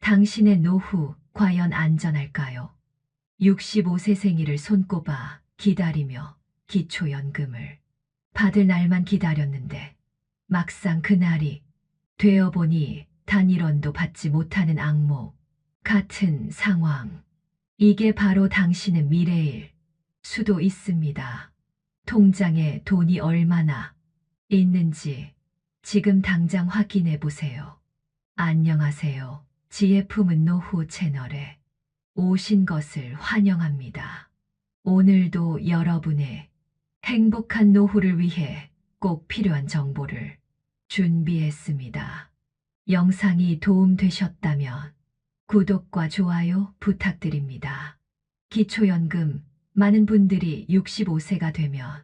당신의 노후 과연 안전할까요? 65세 생일을 손꼽아 기다리며 기초연금을 받을 날만 기다렸는데 막상 그날이 되어보니 단 1원도 받지 못하는 악몽 같은 상황. 이게 바로 당신의 미래일 수도 있습니다. 통장에 돈이 얼마나 있는지 지금 당장 확인해 보세요. 안녕하세요. 지혜 품은 노후 채널에 오신 것을 환영합니다. 오늘도 여러분의 행복한 노후를 위해 꼭 필요한 정보를 준비했습니다. 영상이 도움되셨다면 구독과 좋아요 부탁드립니다. 기초연금, 많은 분들이 65세가 되면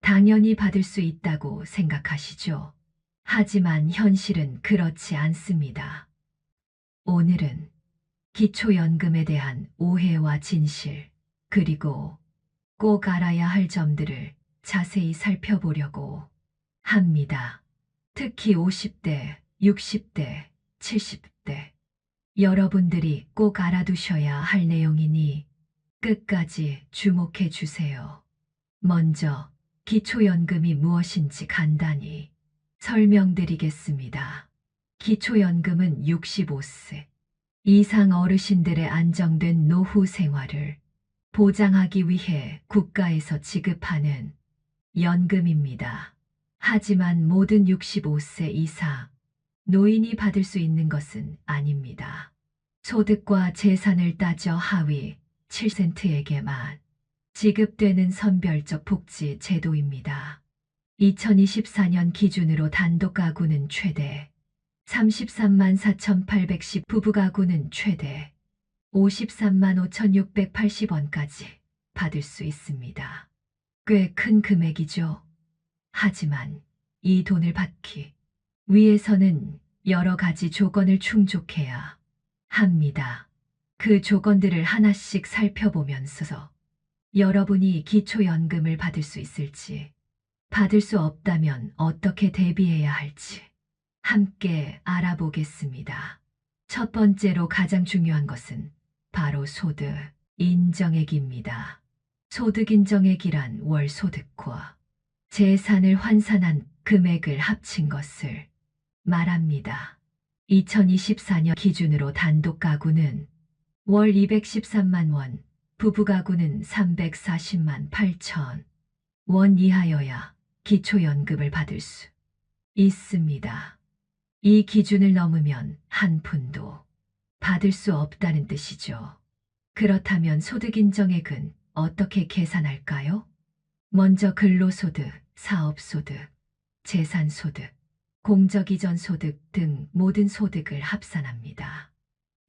당연히 받을 수 있다고 생각하시죠? 하지만 현실은 그렇지 않습니다. 오늘은 기초연금에 대한 오해와 진실, 그리고 꼭 알아야 할 점들을 자세히 살펴보려고 합니다. 특히 50대, 60대, 70대 여러분들이 꼭 알아두셔야 할 내용이니 끝까지 주목해 주세요. 먼저 기초연금이 무엇인지 간단히 설명드리겠습니다. 기초연금은 65세 이상 어르신들의 안정된 노후 생활을 보장하기 위해 국가에서 지급하는 연금입니다. 하지만 모든 65세 이상 노인이 받을 수 있는 것은 아닙니다. 소득과 재산을 따져 하위 7%에게만 지급되는 선별적 복지 제도입니다. 2024년 기준으로 단독 가구는 최대 33만 4,810, 부부가구는 최대 53만 5,680원까지 받을 수 있습니다. 꽤 큰 금액이죠. 하지만 이 돈을 받기 위해서는 여러 가지 조건을 충족해야 합니다. 그 조건들을 하나씩 살펴보면서 여러분이 기초연금을 받을 수 있을지, 받을 수 없다면 어떻게 대비해야 할지 함께 알아보겠습니다. 첫 번째로 가장 중요한 것은 바로 소득 인정액입니다. 소득 인정액이란 월 소득과 재산을 환산한 금액을 합친 것을 말합니다. 2024년 기준으로 단독 가구는 월 213만 원, 부부 가구는 340만 8천 원 이하여야 기초연금을 받을 수 있습니다. 이 기준을 넘으면 한 푼도 받을 수 없다는 뜻이죠. 그렇다면 소득인정액은 어떻게 계산할까요? 먼저 근로소득, 사업소득, 재산소득, 공적이전 소득 등 모든 소득을 합산합니다.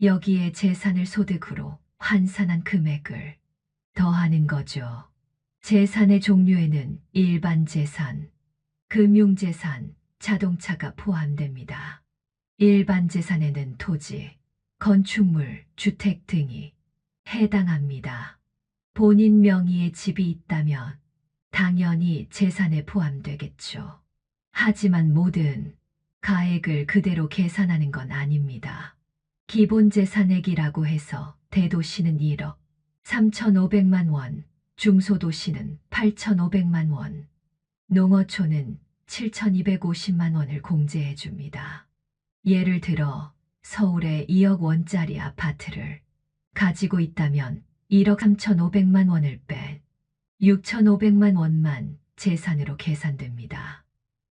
여기에 재산을 소득으로 환산한 금액을 더하는 거죠. 재산의 종류에는 일반 재산, 금융재산, 자동차가 포함됩니다. 일반 재산에는 토지, 건축물, 주택 등이 해당합니다. 본인 명의의 집이 있다면 당연히 재산에 포함되겠죠. 하지만 모든 가액을 그대로 계산하는 건 아닙니다. 기본재산액이라고 해서 대도시는 1억 3,500만 원, 중소도시는 8,500만 원, 농어촌은 7,250만 원을 공제해 줍니다. 예를 들어 서울에 2억 원짜리 아파트를 가지고 있다면 1억 3,500만 원을 뺀 6,500만 원만 재산으로 계산됩니다.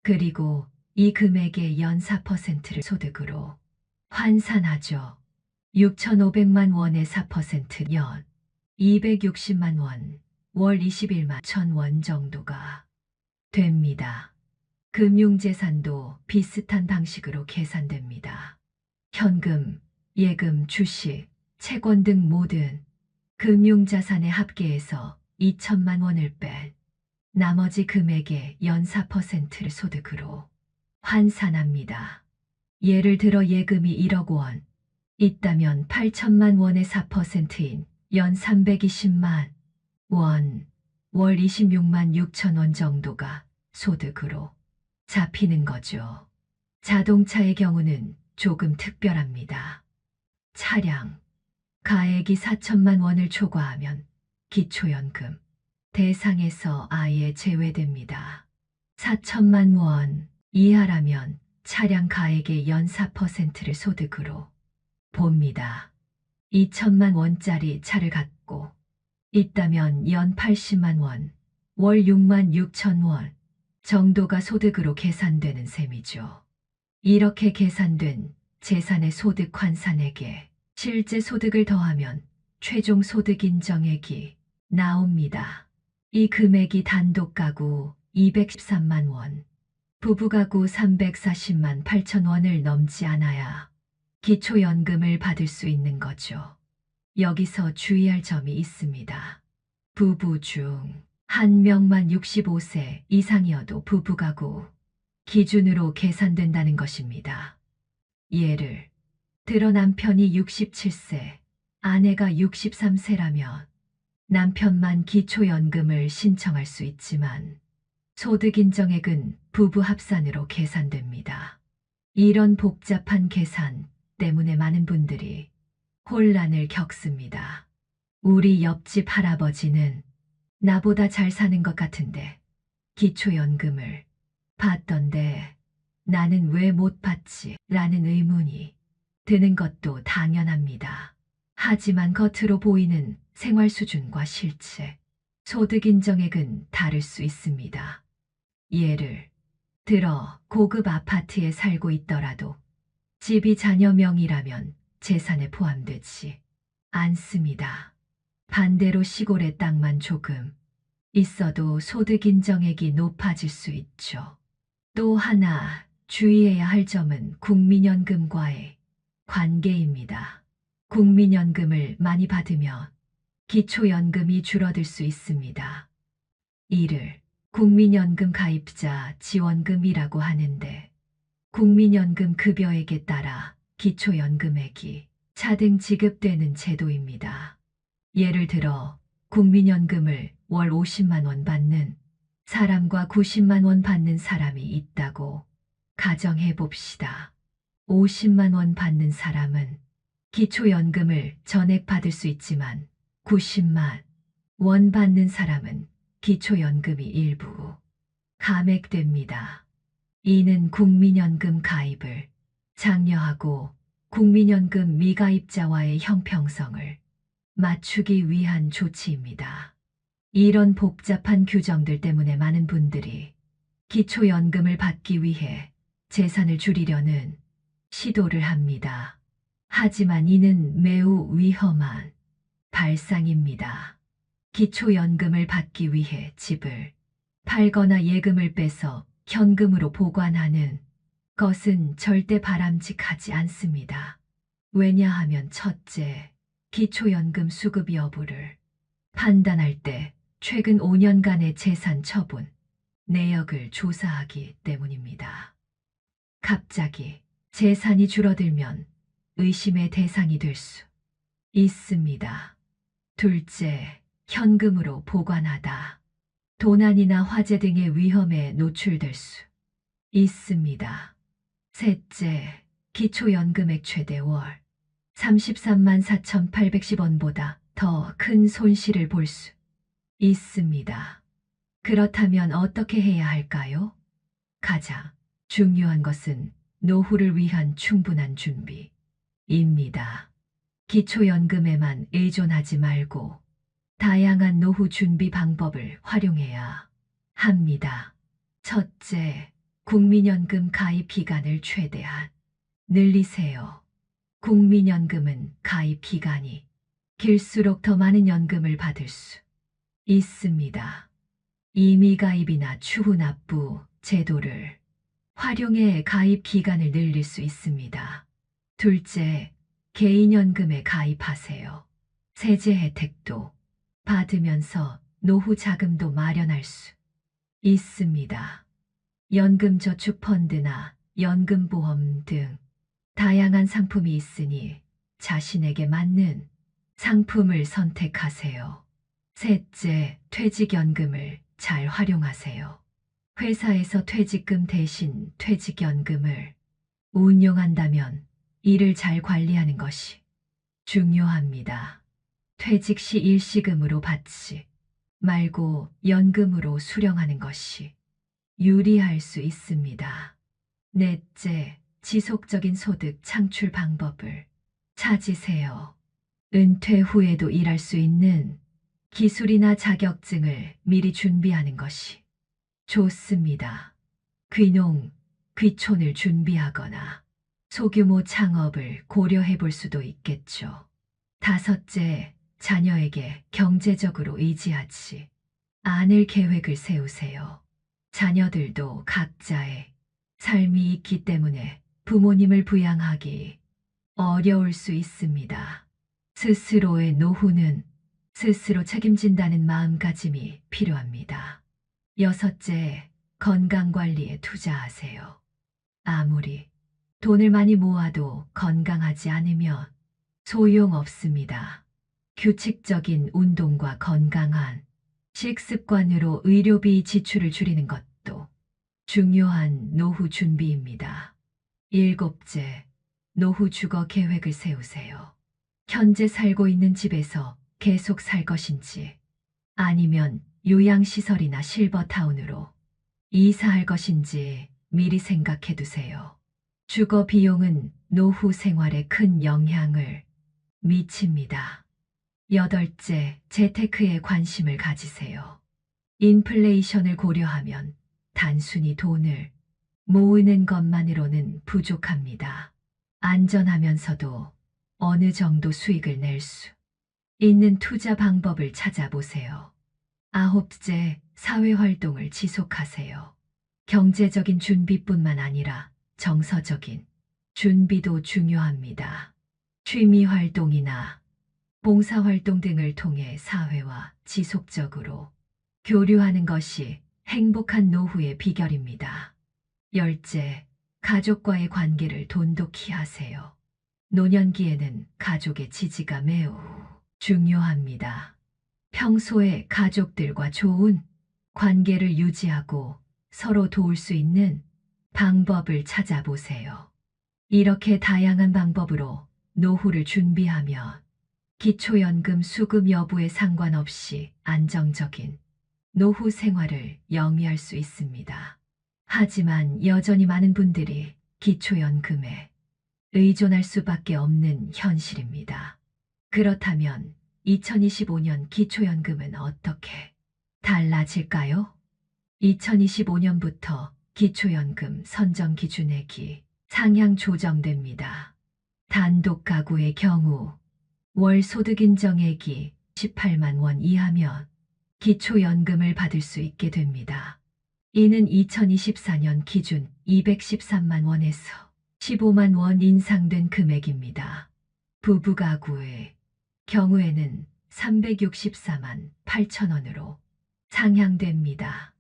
그리고 이 금액의 연 4%를 소득으로 환산하죠. 6,500만 원의 4% 연 260만 원, 월 21만 1,000원 정도가 됩니다. 금융재산도 비슷한 방식으로 계산됩니다. 현금, 예금, 주식, 채권 등 모든 금융자산의 합계에서 2천만 원을 뺀 나머지 금액의 연 4%를 소득으로 환산합니다. 예를 들어 예금이 1억 원 있다면 8천만 원의 4%인 연 320만 원, 월 26만 6천 원 정도가 소득으로 잡히는 거죠. 자동차의 경우는 조금 특별합니다. 차량, 가액이 4천만 원을 초과하면 기초연금 대상에서 아예 제외됩니다. 4천만 원 이하라면 차량 가액의 연 4%를 소득으로 봅니다. 2천만 원짜리 차를 갖고 있다면 연 80만 원, 월 6만 6천 원 정도가 소득으로 계산되는 셈이죠. 이렇게 계산된 재산의 소득 환산액에 실제 소득을 더하면 최종 소득 인정액이 나옵니다. 이 금액이 단독 가구 213만 원, 부부가구 340만 8천 원을 넘지 않아야 기초연금을 받을 수 있는 거죠. 여기서 주의할 점이 있습니다. 부부 중 한 명만 65세 이상이어도 부부가구 기준으로 계산된다는 것입니다. 예를 들어 남편이 67세, 아내가 63세라면 남편만 기초연금을 신청할 수 있지만 소득 인정액은 부부 합산으로 계산됩니다. 이런 복잡한 계산 때문에 많은 분들이 혼란을 겪습니다. 우리 옆집 할아버지는 나보다 잘 사는 것 같은데 기초연금을 받던데 나는 왜 못 받지? 라는 의문이 드는 것도 당연합니다. 하지만 겉으로 보이는 생활 수준과 실제 소득 인정액은 다를 수 있습니다. 예를 들어 고급 아파트에 살고 있더라도 집이 자녀 명의라면 재산에 포함되지 않습니다. 반대로 시골의 땅만 조금 있어도 소득 인정액이 높아질 수 있죠. 또 하나 주의해야 할 점은 국민연금과의 관계입니다. 국민연금을 많이 받으면 기초연금이 줄어들 수 있습니다. 이를 국민연금 가입자 지원금이라고 하는데 국민연금 급여액에 따라 기초연금액이 차등 지급되는 제도입니다. 예를 들어 국민연금을 월 50만 원 받는 사람과 90만 원 받는 사람이 있다고 가정해 봅시다. 50만 원 받는 사람은 기초연금을 전액 받을 수 있지만 90만 원 받는 사람은 기초연금이 일부 감액됩니다. 이는 국민연금 가입을 장려하고 국민연금 미가입자와의 형평성을 맞추기 위한 조치입니다. 이런 복잡한 규정들 때문에 많은 분들이 기초연금을 받기 위해 재산을 줄이려는 시도를 합니다. 하지만 이는 매우 위험한 발상입니다. 기초연금을 받기 위해 집을 팔거나 예금을 빼서 현금으로 보관하는 것은 절대 바람직하지 않습니다. 왜냐하면 첫째, 기초연금 수급 여부를 판단할 때 최근 5년간의 재산 처분 내역을 조사하기 때문입니다. 갑자기 재산이 줄어들면 의심의 대상이 될 수 있습니다. 둘째, 현금으로 보관하다 도난이나 화재 등의 위험에 노출될 수 있습니다. 셋째, 기초연금액 최대 월 33만 4,810원보다 더 큰 손실을 볼 수 있습니다. 그렇다면 어떻게 해야 할까요? 가장 중요한 것은 노후를 위한 충분한 준비입니다. 기초연금에만 의존하지 말고 다양한 노후 준비 방법을 활용해야 합니다. 첫째, 국민연금 가입 기간을 최대한 늘리세요. 국민연금은 가입 기간이 길수록 더 많은 연금을 받을 수 있습니다. 임의가입이나 추후납부 제도를 활용해 가입 기간을 늘릴 수 있습니다. 둘째, 개인연금에 가입하세요. 세제 혜택도 받으면서 노후 자금도 마련할 수 있습니다. 연금저축펀드나 연금보험 등 다양한 상품이 있으니 자신에게 맞는 상품을 선택하세요. 셋째, 퇴직연금을 잘 활용하세요. 회사에서 퇴직금 대신 퇴직연금을 운용한다면 이를 잘 관리하는 것이 중요합니다. 퇴직 시 일시금으로 받지 말고 연금으로 수령하는 것이 유리할 수 있습니다. 넷째, 지속적인 소득 창출 방법을 찾으세요. 은퇴 후에도 일할 수 있는 기술이나 자격증을 미리 준비하는 것이 좋습니다. 귀농, 귀촌을 준비하거나 소규모 창업을 고려해 볼 수도 있겠죠. 다섯째, 자녀에게 경제적으로 의지하지 않을 계획을 세우세요. 자녀들도 각자의 삶이 있기 때문에 부모님을 부양하기 어려울 수 있습니다. 스스로의 노후는 스스로 책임진다는 마음가짐이 필요합니다. 여섯째, 건강관리에 투자하세요. 아무리 돈을 많이 모아도 건강하지 않으면 소용없습니다. 규칙적인 운동과 건강한 식습관으로 의료비 지출을 줄이는 것도 중요한 노후 준비입니다. 일곱째, 노후 주거 계획을 세우세요. 현재 살고 있는 집에서 계속 살 것인지 아니면 요양시설이나 실버타운으로 이사할 것인지 미리 생각해 두세요. 주거 비용은 노후 생활에 큰 영향을 미칩니다. 여덟째, 재테크에 관심을 가지세요. 인플레이션을 고려하면 단순히 돈을 모으는 것만으로는 부족합니다. 안전하면서도 어느 정도 수익을 낼 수 있는 투자 방법을 찾아보세요. 아홉째, 사회활동을 지속하세요. 경제적인 준비뿐만 아니라 정서적인 준비도 중요합니다. 취미활동이나 봉사활동 등을 통해 사회와 지속적으로 교류하는 것이 행복한 노후의 비결입니다. 열째, 가족과의 관계를 돈독히 하세요. 노년기에는 가족의 지지가 매우 중요합니다. 평소에 가족들과 좋은 관계를 유지하고 서로 도울 수 있는 방법을 찾아보세요. 이렇게 다양한 방법으로 노후를 준비하면 기초연금 수급 여부에 상관없이 안정적인 노후 생활을 영위할 수 있습니다. 하지만 여전히 많은 분들이 기초연금에 의존할 수밖에 없는 현실입니다. 그렇다면 2025년 기초연금은 어떻게 달라질까요? 2025년부터 기초연금 선정 기준액이 상향 조정됩니다. 단독 가구의 경우 월 소득 인정액이 18만 원 이하면 기초연금을 받을 수 있게 됩니다. 이는 2024년 기준 213만 원에서 15만 원 인상된 금액입니다. 부부 가구의 경우에는 364만 8천 원으로 상향됩니다.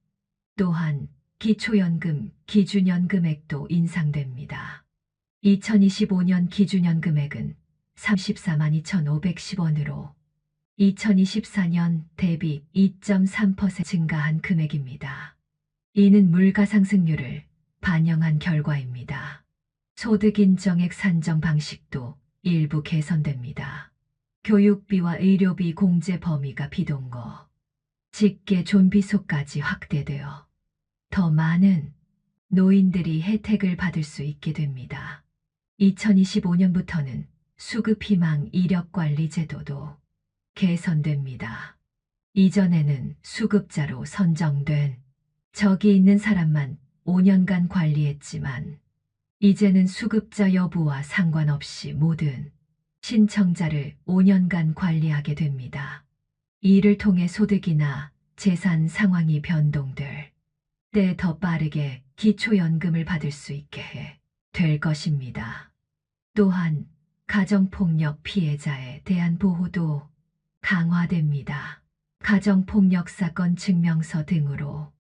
또한 기초연금 기준연금액도 인상됩니다. 2025년 기준연금액은 34만 2,510원으로 2024년 대비 2.3% 증가한 금액입니다. 이는 물가 상승률을 반영한 결과입니다. 소득 인정액 산정 방식도 일부 개선됩니다. 교육비와 의료비 공제 범위가 비동거, 직계 존비속까지 확대되어 더 많은 노인들이 혜택을 받을 수 있게 됩니다. 2025년부터는 수급희망 이력관리 제도도 개선됩니다. 이전에는 수급자로 선정된 적이 있는 사람만 5년간 관리했지만 이제는 수급자 여부와 상관없이 모든 신청자를 5년간 관리하게 됩니다. 이를 통해 소득이나 재산 상황이 변동될 때 더 빠르게 기초연금을 받을 수 있게 될 것입니다. 또한 가정폭력 피해자에 대한 보호도 강화됩니다. 가정폭력 사건 증명서 등으로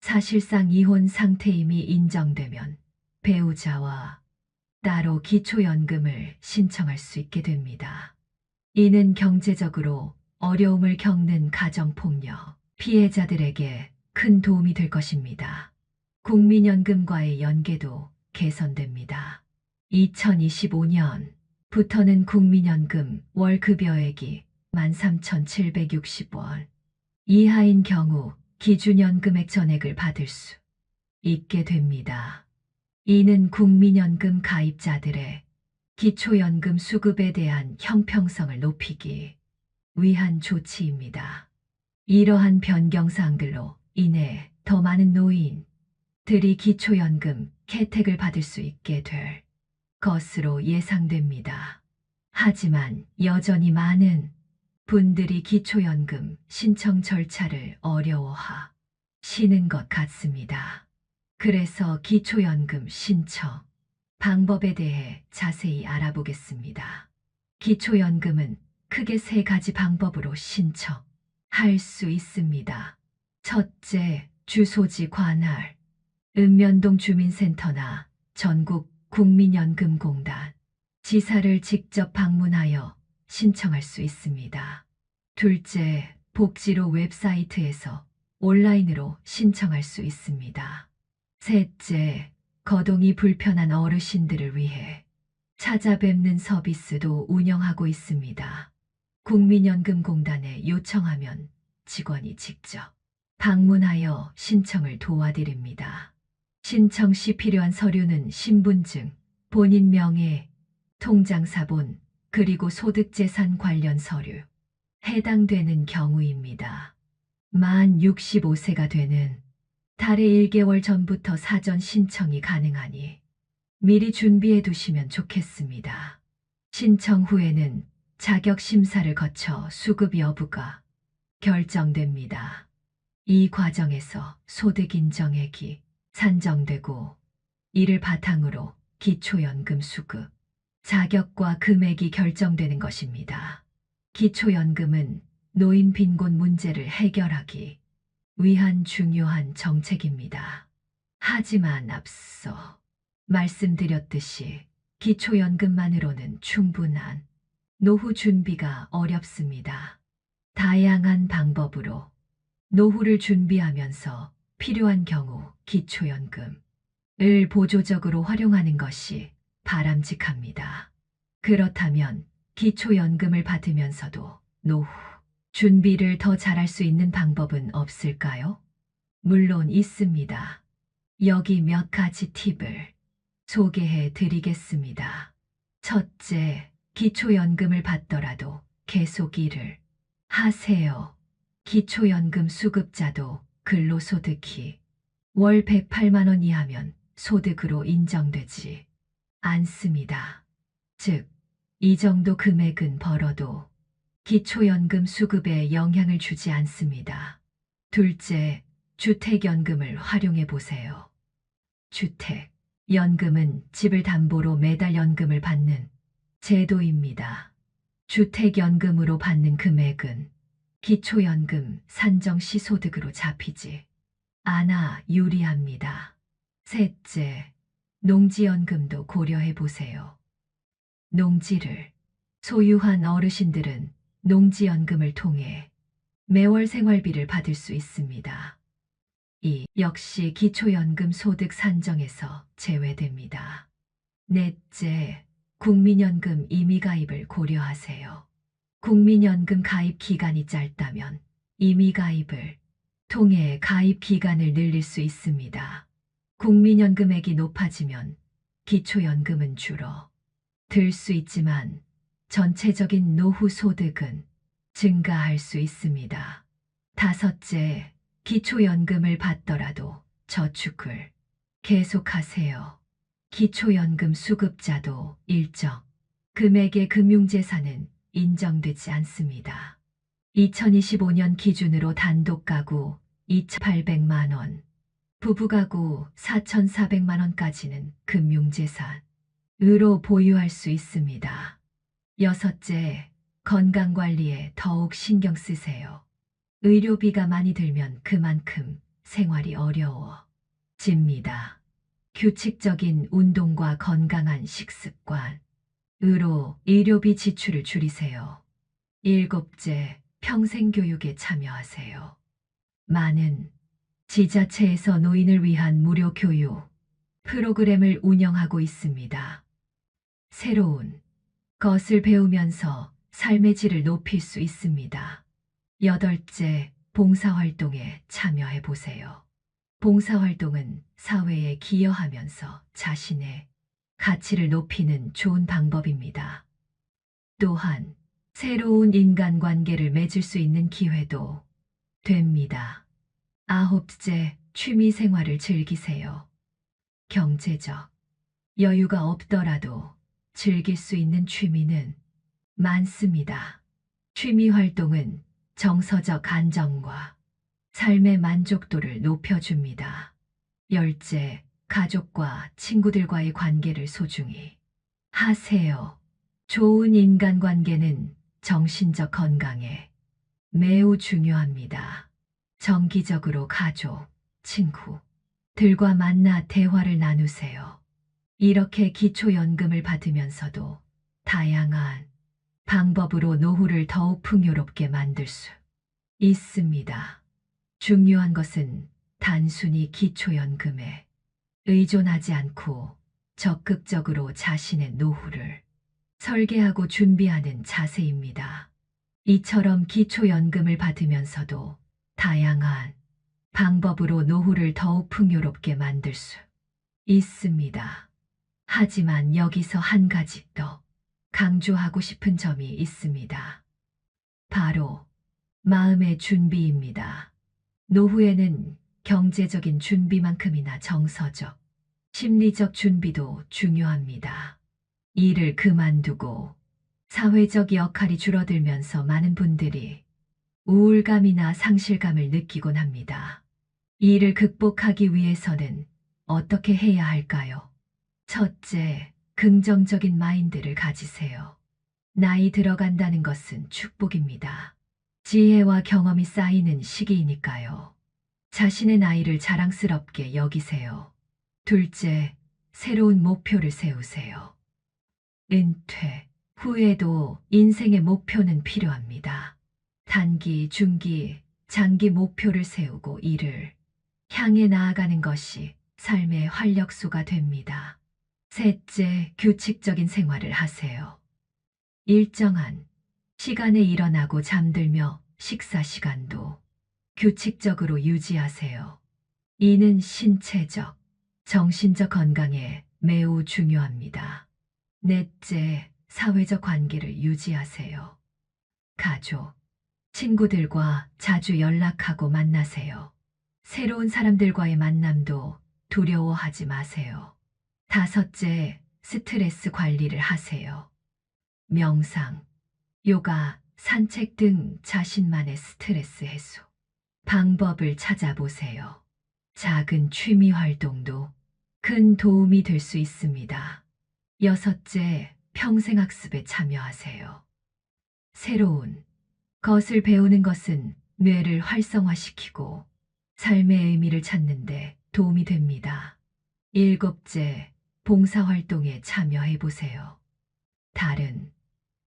사실상 이혼 상태임이 인정되면 배우자와 따로 기초연금을 신청할 수 있게 됩니다. 이는 경제적으로 어려움을 겪는 가정폭력 피해자들에게 큰 도움이 될 것입니다. 국민연금과의 연계도 개선됩니다. 2025년 부터는 국민연금 월급여액이 13,760원 이하인 경우 기준연금액 전액을 받을 수 있게 됩니다. 이는 국민연금 가입자들의 기초연금 수급에 대한 형평성을 높이기 위한 조치입니다. 이러한 변경사항들로 인해 더 많은 노인들이 기초연금 혜택을 받을 수 있게 될 것으로 예상됩니다. 하지만 여전히 많은 분들이 기초연금 신청 절차를 어려워하시는 것 같습니다. 그래서 기초연금 신청 방법에 대해 자세히 알아보겠습니다. 기초연금은 크게 세 가지 방법으로 신청할 수 있습니다. 첫째, 주소지 관할, 읍면동 주민센터나 전국 국민연금공단, 지사를 직접 방문하여 신청할 수 있습니다. 둘째, 복지로 웹사이트에서 온라인으로 신청할 수 있습니다. 셋째, 거동이 불편한 어르신들을 위해 찾아뵙는 서비스도 운영하고 있습니다. 국민연금공단에 요청하면 직원이 직접 방문하여 신청을 도와드립니다. 신청 시 필요한 서류는 신분증, 본인 명의, 통장사본, 그리고 소득재산 관련 서류, 해당되는 경우입니다. 만 65세가 되는 달에 1개월 전부터 사전 신청이 가능하니 미리 준비해 두시면 좋겠습니다. 신청 후에는 자격 심사를 거쳐 수급 여부가 결정됩니다. 이 과정에서 소득 인정액이 산정되고 이를 바탕으로 기초연금 수급 자격과 금액이 결정되는 것입니다. 기초연금은 노인 빈곤 문제를 해결하기 위한 중요한 정책입니다. 하지만 앞서 말씀드렸듯이 기초연금만으로는 충분한 노후 준비가 어렵습니다. 다양한 방법으로 노후를 준비하면서 필요한 경우 기초연금을 보조적으로 활용하는 것이 바람직합니다. 그렇다면 기초연금을 받으면서도 노후 준비를 더 잘할 수 있는 방법은 없을까요? 물론 있습니다. 여기 몇 가지 팁을 소개해 드리겠습니다. 첫째, 기초연금을 받더라도 계속 일을 하세요. 기초연금 수급자도 근로소득이 월 108만 원 이하면 소득으로 인정되지 않습니다. 즉, 이 정도 금액은 벌어도 기초연금 수급에 영향을 주지 않습니다. 둘째, 주택연금을 활용해 보세요. 주택연금은 집을 담보로 매달 연금을 받는 제도입니다. 주택연금으로 받는 금액은 기초연금 산정 시 소득으로 잡히지 않아 유리합니다. 셋째, 농지연금도 고려해 보세요. 농지를 소유한 어르신들은 농지연금을 통해 매월 생활비를 받을 수 있습니다. 이 역시 기초연금 소득 산정에서 제외됩니다. 넷째, 국민연금 임의가입을 고려하세요. 국민연금 가입 기간이 짧다면 임의가입을 통해 가입 기간을 늘릴 수 있습니다. 국민연금액이 높아지면 기초연금은 줄어 들 수 있지만 전체적인 노후 소득은 증가할 수 있습니다. 다섯째, 기초연금을 받더라도 저축을 계속하세요. 기초연금 수급자도 일정 금액의 금융재산은 인정되지 않습니다. 2025년 기준으로 단독가구 2,800만 원, 부부가구 4,400만 원까지는 금융재산으로 보유할 수 있습니다. 여섯째, 건강관리에 더욱 신경 쓰세요. 의료비가 많이 들면 그만큼 생활이 어려워집니다. 규칙적인 운동과 건강한 식습관으로 의료비 지출을 줄이세요. 일곱째, 평생교육에 참여하세요. 많은 지자체에서 노인을 위한 무료 교육 프로그램을 운영하고 있습니다. 새로운 것을 배우면서 삶의 질을 높일 수 있습니다. 여덟째, 봉사활동에 참여해 보세요. 봉사활동은 사회에 기여하면서 자신의 가치를 높이는 좋은 방법입니다. 또한 새로운 인간관계를 맺을 수 있는 기회도 됩니다. 아홉째, 취미 생활을 즐기세요. 경제적 여유가 없더라도 즐길 수 있는 취미는 많습니다. 취미 활동은 정서적 안정과 삶의 만족도를 높여줍니다. 열째, 가족과 친구들과의 관계를 소중히 하세요. 좋은 인간관계는 정신적 건강에 매우 중요합니다. 정기적으로 가족, 친구들과 만나 대화를 나누세요. 이렇게 기초연금을 받으면서도 다양한 방법으로 노후를 더욱 풍요롭게 만들 수 있습니다. 중요한 것은 단순히 기초연금에 의존하지 않고 적극적으로 자신의 노후를 설계하고 준비하는 자세입니다. 이처럼 기초연금을 받으면서도 다양한 방법으로 노후를 더욱 풍요롭게 만들 수 있습니다. 하지만 여기서 한 가지 더 강조하고 싶은 점이 있습니다. 바로 마음의 준비입니다. 노후에는 경제적인 준비만큼이나 정서적, 심리적 준비도 중요합니다. 일을 그만두고 사회적 역할이 줄어들면서 많은 분들이 우울감이나 상실감을 느끼곤 합니다. 이를 극복하기 위해서는 어떻게 해야 할까요? 첫째, 긍정적인 마인드를 가지세요. 나이 들어간다는 것은 축복입니다. 지혜와 경험이 쌓이는 시기이니까요. 자신의 나이를 자랑스럽게 여기세요. 둘째, 새로운 목표를 세우세요. 은퇴 후에도 인생의 목표는 필요합니다. 단기, 중기, 장기 목표를 세우고 이를 향해 나아가는 것이 삶의 활력소가 됩니다. 셋째, 규칙적인 생활을 하세요. 일정한 시간에 일어나고 잠들며 식사 시간도 규칙적으로 유지하세요. 이는 신체적, 정신적 건강에 매우 중요합니다. 넷째, 사회적 관계를 유지하세요. 가족, 친구들과 자주 연락하고 만나세요. 새로운 사람들과의 만남도 두려워하지 마세요. 다섯째, 스트레스 관리를 하세요. 명상, 요가, 산책 등 자신만의 스트레스 해소 방법을 찾아보세요. 작은 취미 활동도 큰 도움이 될 수 있습니다. 여섯째, 평생학습에 참여하세요. 새로운 것을 배우는 것은 뇌를 활성화시키고 삶의 의미를 찾는 데 도움이 됩니다. 일곱째, 봉사활동에 참여해 보세요. 다른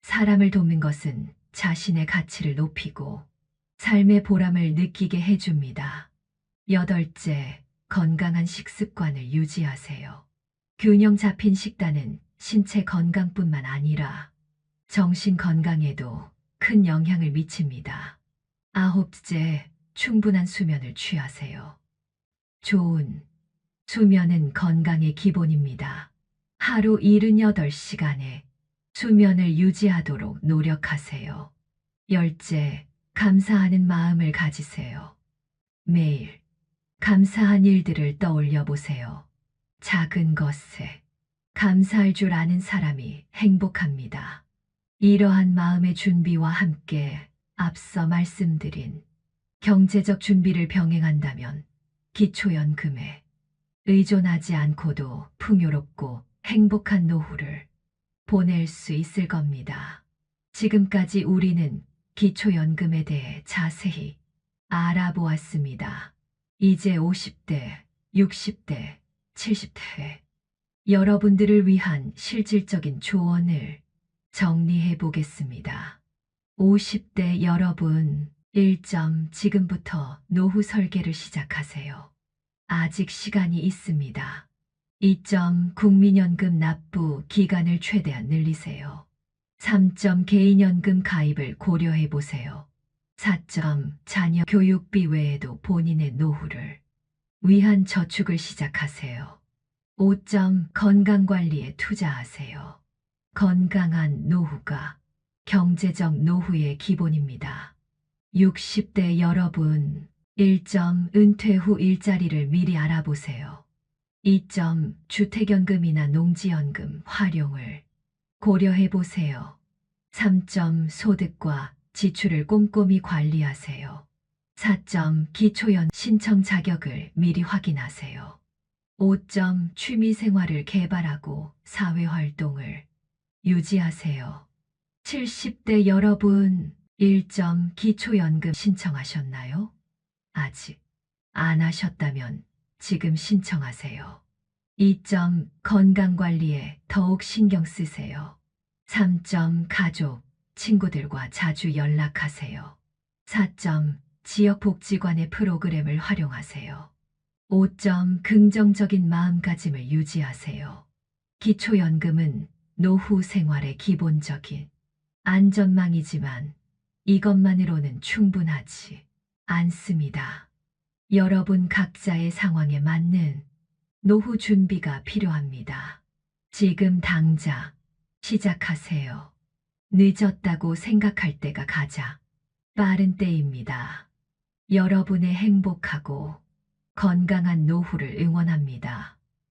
사람을 돕는 것은 자신의 가치를 높이고 삶의 보람을 느끼게 해줍니다. 여덟째, 건강한 식습관을 유지하세요. 균형 잡힌 식단은 신체 건강뿐만 아니라 정신 건강에도 큰 영향을 미칩니다. 아홉째, 충분한 수면을 취하세요. 좋은 수면은 건강의 기본입니다. 하루 78시간의 수면을 유지하도록 노력하세요. 열째, 감사하는 마음을 가지세요. 매일 감사한 일들을 떠올려 보세요. 작은 것에 감사할 줄 아는 사람이 행복합니다. 이러한 마음의 준비와 함께 앞서 말씀드린 경제적 준비를 병행한다면 기초연금에 의존하지 않고도 풍요롭고 행복한 노후를 보낼 수 있을 겁니다. 지금까지 우리는 기초연금에 대해 자세히 알아보았습니다. 이제 50대, 60대, 70대 여러분들을 위한 실질적인 조언을 정리해 보겠습니다. 50대 여러분, 1점 지금부터 노후 설계를 시작하세요. 아직 시간이 있습니다. 2점 국민연금 납부 기간을 최대한 늘리세요. 3점 개인연금 가입을 고려해 보세요. 4점 자녀 교육비 외에도 본인의 노후를 위한 저축을 시작하세요. 5점 건강관리에 투자하세요. 건강한 노후가 경제적 노후의 기본입니다. 60대 여러분, 1점 은퇴 후 일자리를 미리 알아보세요. 2점 주택연금이나 농지연금 활용을 고려해 보세요. 3점 소득과 지출을 꼼꼼히 관리하세요. 4점 기초연 신청 자격을 미리 확인하세요. 5점 취미생활을 개발하고 사회활동을 유지하세요. 70대 여러분, 1점 기초연금 신청하셨나요? 아직 안 하셨다면 지금 신청하세요. 2점 건강관리에 더욱 신경 쓰세요. 3점 가족, 친구들과 자주 연락하세요. 4점 지역복지관의 프로그램을 활용하세요. 5점 긍정적인 마음가짐을 유지하세요. 기초연금은 노후 생활의 기본적인 안전망이지만 이것만으로는 충분하지 않습니다. 여러분 각자의 상황에 맞는 노후 준비가 필요합니다. 지금 당장 시작하세요. 늦었다고 생각할 때가 가장 빠른 때입니다. 여러분의 행복하고 건강한 노후를 응원합니다.